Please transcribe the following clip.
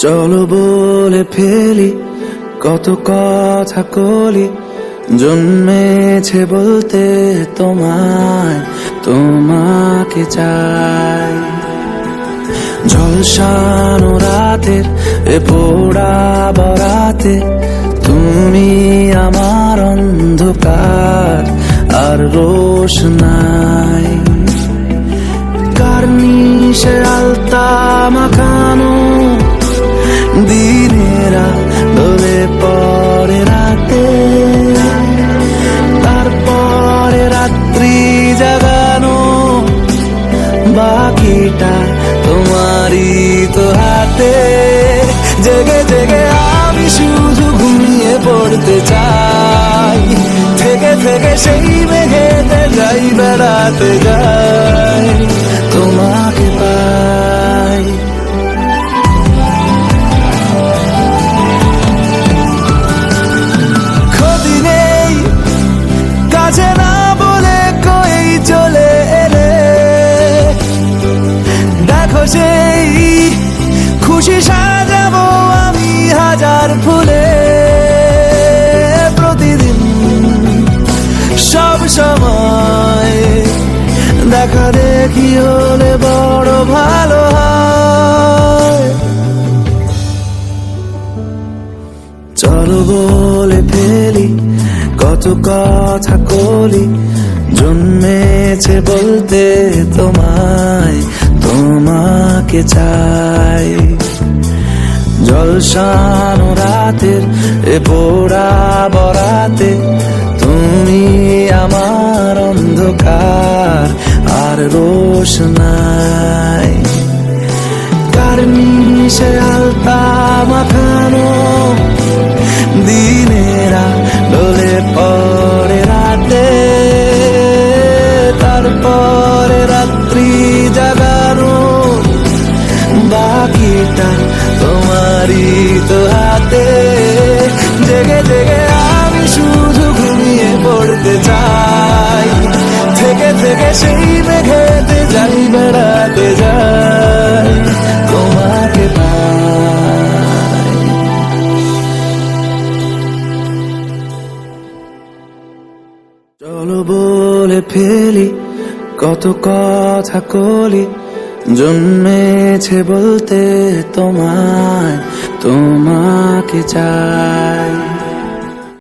চলো বলে ফেলি কত কথা কলি, জন্মেছে বলতে তোমায়, তোমাকে চাই। ঝলসানো রাতের এ পোড়া বরাতে তুমি আমার অন্ধকার আর রোশনাই। কার্নিশে আলতা মাখানো দিনেরা দোলে পরে রাতে, তারপরে রাত্রি জাগানো বাকিটা তোমারই তো হাতে। জেগে জেগে আমি শুধু ঘুমিয়ে পড়তে চাই, থেকে থেকে সেই মেঘেতে যাই বেড়াতে যাই, তোমাকে পাই। ক্ষতি নেই কাছে না বলে কই চলে এলে, দেখো সেই খুশি সাজাবো আমি হাজার ফুলে। প্রতিদিন সব সময় দেখা দেখি হলে বড় ভালো হয়। চলো বলে ফেলি কত কথা কলি, জন্মেছে বলতে তোমায়, তোমাকে চাই। ঝলসানো রাতের এ পোড়া বরাতে তুমি আমার অন্ধকার আর রোশনাই। কার্নিশে আলতা মাখানো দিনেরা ডোলে পরে রাতে, তারপরে রাত্রি জাগানো বাকিটা তোমারই তো হাতে। জেগে জেগে আমি শুধু ঘুমিয়ে পড়তে চাই, থেকে থেকে সেই মেঘেতে যাই বেড়াতে যাই, তোমাকে পাই। চলো বলে ফেলি কত কথা কলি, জন্মেছে বলতে তোমায়, তোমাকে চাই।